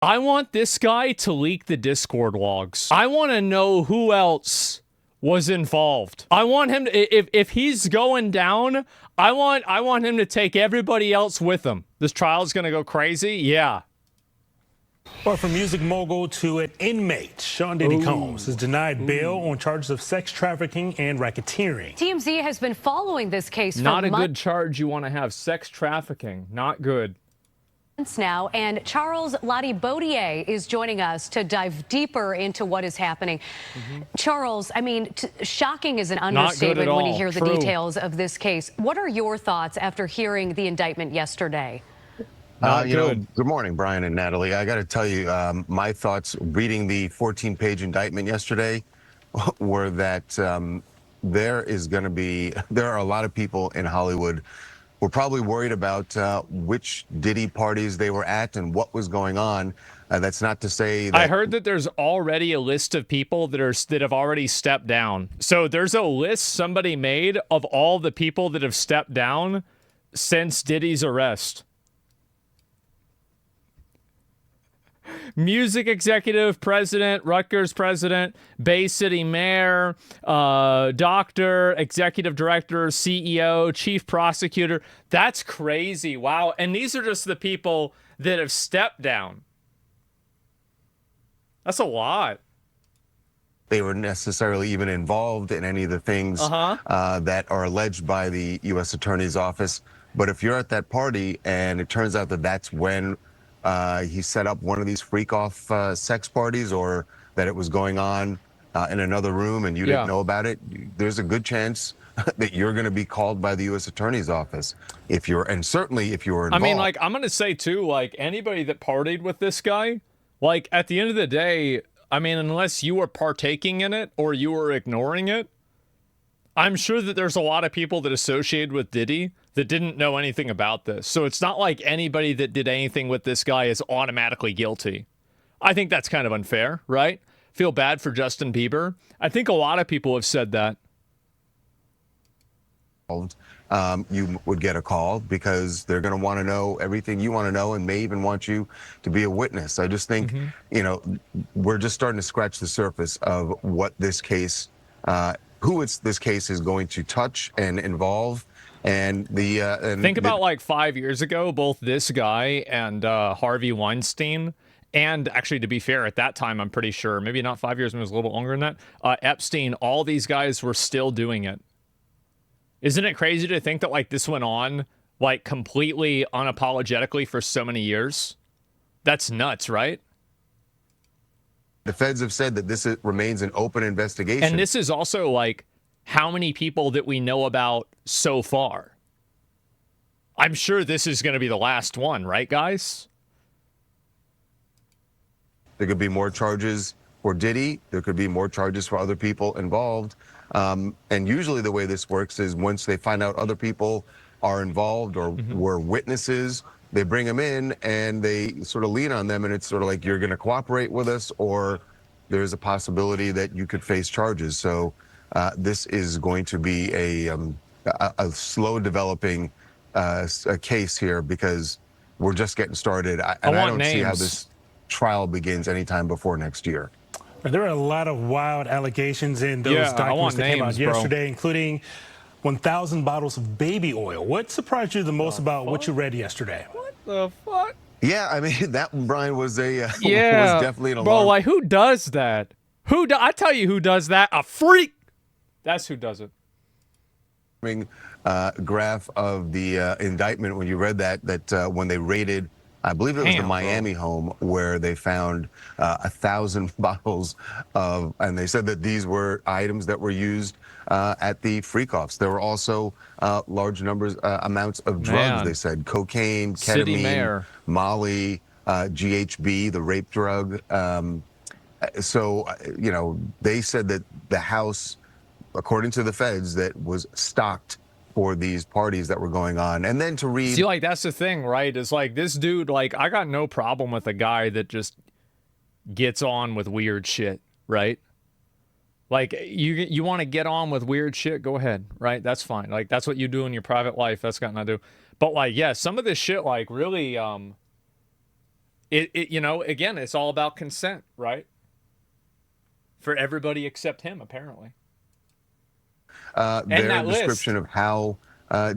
I want this guy to leak the Discord logs. I want to know who else was involved. I want him to, if he's going down, I want him to take everybody else with him. This trial's gonna go crazy. Yeah. Or from music mogul to an inmate, Diddy Combs is denied bail on charges of sex trafficking and racketeering. TMZ has been following this case for not a good charge you want to have. Sex trafficking, not good. Now, and Charles Lati-Baudier is joining us to dive deeper into what is happening. Charles, I mean, shocking is an understatement when you hear the details of this case. What are your thoughts after hearing the indictment yesterday? Good morning, Brian and Natalie. I got to tell you, my thoughts reading the 14-page indictment yesterday were that there are a lot of people in Hollywood who are probably worried about which Diddy parties they were at and what was going on. That's not to say that I heard that there's already a list of people that have already stepped down. So there's a list somebody made of all the people that have stepped down since Diddy's arrest. Music executive, president, Rutgers president, Bay City mayor, doctor, executive director, CEO, chief prosecutor. That's crazy. Wow. And these are just the people that have stepped down. That's a lot. they were necessarily even involved in any of the things that are alleged by the U.S. Attorney's Office. But if you're at that party and it turns out that that's when he set up one of these freak-off sex parties, or that it was going on in another room and you didn't know about it, there's a good chance that you're going to be called by the U.S. Attorney's Office. If you're, and certainly if you were involved. I mean, like, I'm going to say, too, like, anybody that partied with this guy, like, at the end of the day, I mean, unless you were partaking in it or you were ignoring it, I'm sure that there's a lot of people that associated with Diddy that didn't know anything about this. So it's not like anybody that did anything with this guy is automatically guilty. I think that's kind of unfair, right? Feel bad for Justin Bieber. I think a lot of people have said that. You would get a call because they're going to want to know everything you want to know and may even want you to be a witness. I just think, you know, we're just starting to scratch the surface of what this case, this case is going to touch and involve. And think about like 5 years ago, both this guy and Harvey Weinstein, and actually, to be fair, at that time, I'm pretty sure, maybe not 5 years, maybe it was a little longer than that, Epstein, all these guys were still doing it. Isn't it crazy to think that, like, this went on, like, completely unapologetically for so many years? That's nuts, right? The feds have said that this remains an open investigation. And this is also, like, how many people that we know about so far. I'm sure this is going to be the last one, right, guys? There could be more charges for Diddy. There could be more charges for other people involved. And usually the way this works is once they find out other people are involved or were witnesses, they bring them in and they sort of lean on them. And it's sort of like, you're going to cooperate with us, or there's a possibility that you could face charges. So this is going to be a slow developing case here because we're just getting started. I don't see how this trial begins anytime before next year. There are a lot of wild allegations in those documents that came out yesterday, including 1,000 bottles of baby oil. What surprised you the most about what you read yesterday? What the fuck? Yeah, I mean, that one, Brian, was was definitely an alarm. Bro, like, who does that? I tell you who does that. A freak. That's who does it. Graph of the indictment when you read that when they raided, I believe it was the Miami home where they found 1,000 bottles of, and they said that these were items that were used at the freak-offs. There were also large amounts of drugs. They said cocaine, ketamine, Molly, GHB, the rape drug. So, you know, they said that the house, according to the feds, that was stocked for these parties that were going on. And then to read... See, like, that's the thing, right? It's like, this dude, like, I got no problem with a guy that just gets on with weird shit, right? Like, you want to get on with weird shit, go ahead, right? That's fine. Like, that's what you do in your private life. That's got nothing to do. But, like, yeah, some of this shit, like, really, you know, again, it's all about consent, right? For everybody except him, apparently. Their description of how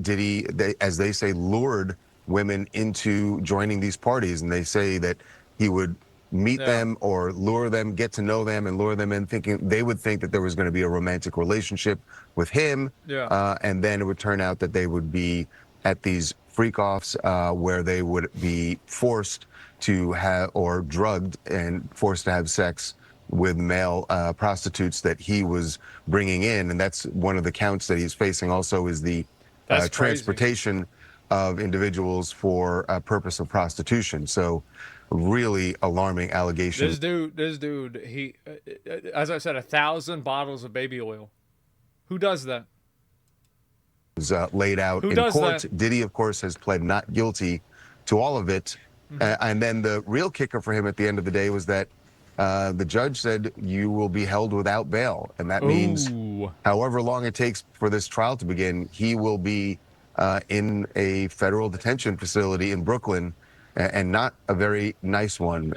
Diddy, as they say, lured women into joining these parties, and they say that he would meet them or lure them, get to know them, and lure them in, thinking they would think that there was going to be a romantic relationship with him, and then it would turn out that they would be at these freak-offs where they would be forced to have, or drugged and forced to have sex with male prostitutes that he was bringing in. And that's one of the counts that he's facing also, is the transportation of individuals for a purpose of prostitution. So really alarming allegations. This dude, he, as I said, 1,000 bottles of baby oil. Who does that? Laid out in court. Diddy, of course, has pled not guilty to all of it. And then the real kicker for him at the end of the day was that the judge said you will be held without bail. And that means however long it takes for this trial to begin, he will be in a federal detention facility in Brooklyn, and not a very nice one.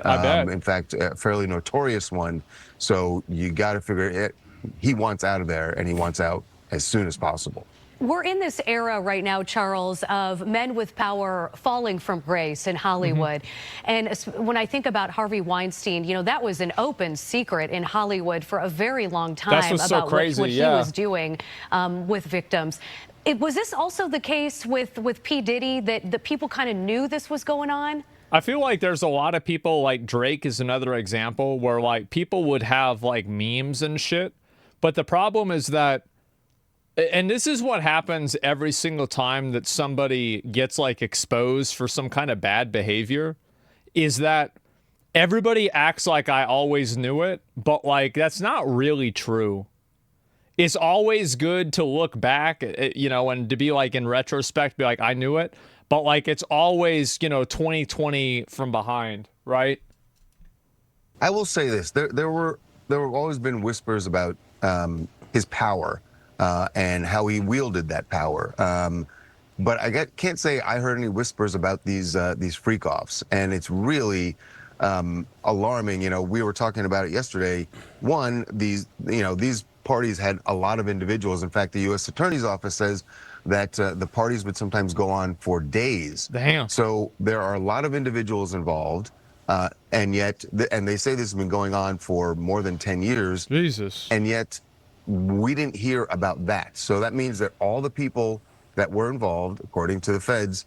In fact, a fairly notorious one. So you got to figure it. He wants out of there, and he wants out as soon as possible. We're in this era right now, Charles, of men with power falling from grace in Hollywood. And when I think about Harvey Weinstein, you know, that was an open secret in Hollywood for a very long time about what he was doing with victims. Was this also the case with P. Diddy, that the people kind of knew this was going on? I feel like there's a lot of people, like Drake is another example, where like people would have like memes and shit. But the problem is that, and this is what happens every single time that somebody gets like exposed for some kind of bad behavior, is that everybody acts like I always knew it, but like that's not really true. It's always good to look back, you know, and to be like in retrospect, be like, I knew it. But like it's always, you know, 2020 from behind, right? I will say this: there were always been whispers about his power. And how he wielded that power. But I can't say I heard any whispers about these freak-offs, and it's really alarming. You know, we were talking about it yesterday. One, these parties had a lot of individuals. In fact, the U.S. Attorney's Office says that the parties would sometimes go on for days. Damn. So there are a lot of individuals involved, and yet, and they say this has been going on for more than 10 years. Jesus. And yet, we didn't hear about that. So that means that all the people that were involved, according to the feds,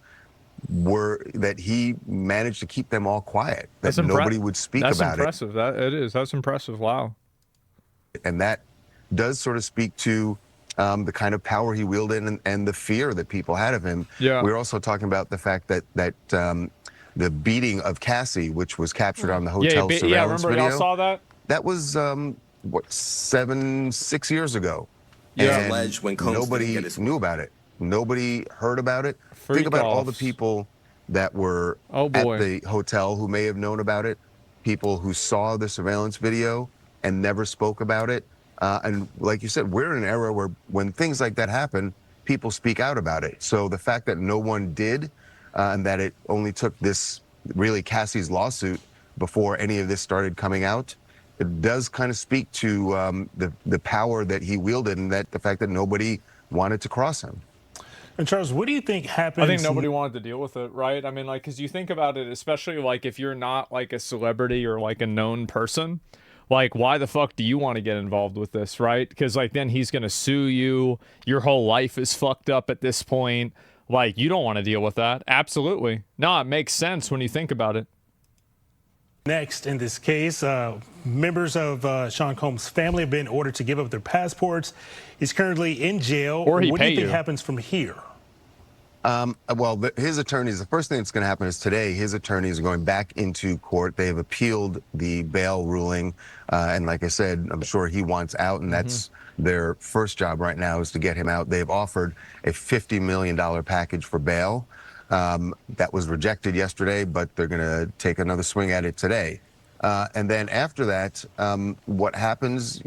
that he managed to keep them all quiet, that nobody would speak about it. That's impressive. It is. That's impressive. Wow. And that does sort of speak to the kind of power he wielded and the fear that people had of him. Yeah. We're also talking about the fact that the beating of Cassie, which was captured on the hotel surveillance remember video. Y'all saw that? That was what, 6 years ago. Yeah, alleged when nobody knew about it. Nobody heard about it. Think about all the people that were at the hotel who may have known about it, people who saw the surveillance video and never spoke about it. And like you said, we're in an era where when things like that happen, people speak out about it. So the fact that no one did, and that it only took this, really Cassie's lawsuit before any of this started coming out, it does kind of speak to the power that he wielded, and that the fact that nobody wanted to cross him. And Charles, what do you think happens? I think nobody wanted to deal with it, right? I mean, like, because you think about it, especially like if you're not like a celebrity or like a known person, like why the fuck do you want to get involved with this, right? Because like then he's gonna sue you. Your whole life is fucked up at this point. Like you don't want to deal with that. Absolutely. No, it makes sense when you think about it. Next, in this case, members of Sean Combs' family have been ordered to give up their passports. He's currently in jail. Or what do you think happens from here? Well, his attorneys, the first thing that's going to happen is today, his attorneys are going back into court. They have appealed the bail ruling. And like I said, I'm sure he wants out, and that's their first job right now is to get him out. They've offered a $50 million package for bail. That was rejected yesterday, but they're going to take another swing at it today. And then after that, what happens,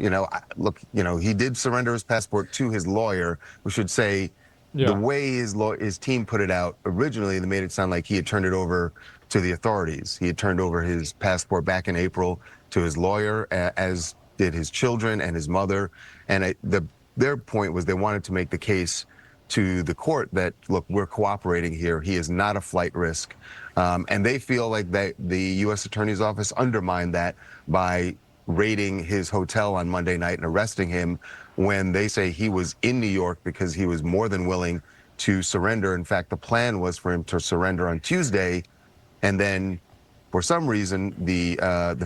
look, he did surrender his passport to his lawyer. We should say the way his team put it out originally, they made it sound like he had turned it over to the authorities. He had turned over his passport back in April to his lawyer, as did his children and his mother. And their point was they wanted to make the case to the court that, look, we're cooperating here. He is not a flight risk. And they feel like the U.S. Attorney's Office undermined that by raiding his hotel on Monday night and arresting him when they say he was in New York because he was more than willing to surrender. In fact, the plan was for him to surrender on Tuesday, and then for some reason the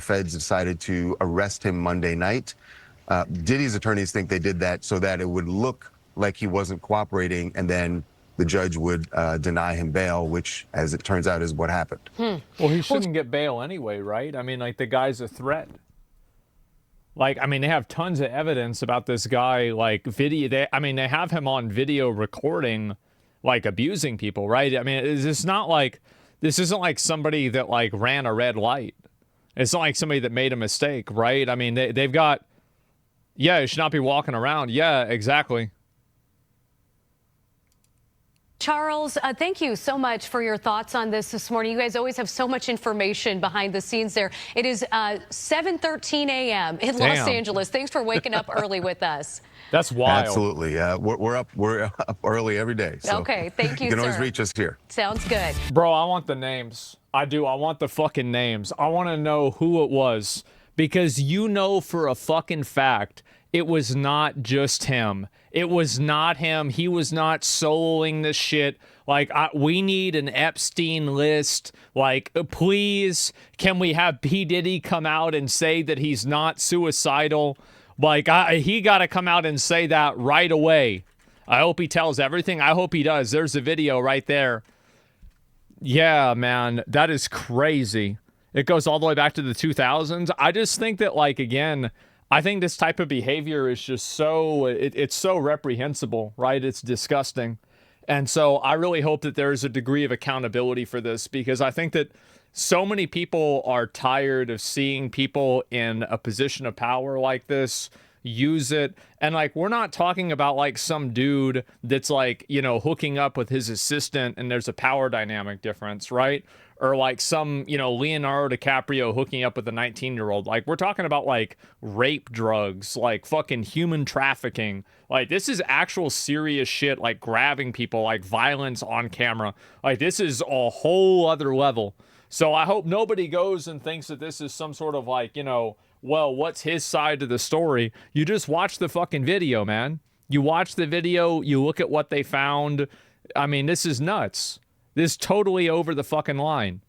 feds decided to arrest him Monday night. Diddy's attorneys think they did that so that it would look like he wasn't cooperating, and then the judge would deny him bail, which, as it turns out, is what happened. Well, he shouldn't get bail anyway, right? I mean, like, the guy's a threat. Like, I mean, they have tons of evidence about this guy, like, they have him on video recording, like, abusing people, right? I mean, this isn't like somebody that, like, ran a red light. It's not like somebody that made a mistake, right? I mean, they've got, yeah, you should not be walking around. Yeah, exactly. Charles, thank you so much for your thoughts on this morning. You guys always have so much information behind the scenes there. It is 7:13 a.m. in Los Angeles. Thanks for waking up early with us. That's wild. Absolutely. We're up early every day. So okay, thank you, you can sir. always reach us here. Sounds good. Bro, I want the names. I do. I want the fucking names. I want to know who it was, because you know for a fucking fact it was not just him. It was not him. He was not soloing this shit. Like, we need an Epstein list. Like, please, can we have P. Diddy come out and say that he's not suicidal? Like, he got to come out and say that right away. I hope he tells everything. I hope he does. There's a video right there. Yeah, man, that is crazy. It goes all the way back to the 2000s. I just think that, like, again, I think this type of behavior is just so, it's so reprehensible, right? It's disgusting. And so I really hope that there is a degree of accountability for this, because I think that so many people are tired of seeing people in a position of power like this use it. And, like, we're not talking about, like, some dude that's, like, you know, hooking up with his assistant and there's a power dynamic difference, right? Or like some, you know, Leonardo DiCaprio hooking up with a 19-year-old. Like, we're talking about, like, rape drugs, like fucking human trafficking. Like, this is actual serious shit, like grabbing people, like violence on camera. Like, this is a whole other level. So I hope nobody goes and thinks that this is some sort of, like, you know, well, what's his side of the story? You just watch the fucking video, man. You watch the video, you look at what they found. I mean, this is nuts. This is totally over the fucking line.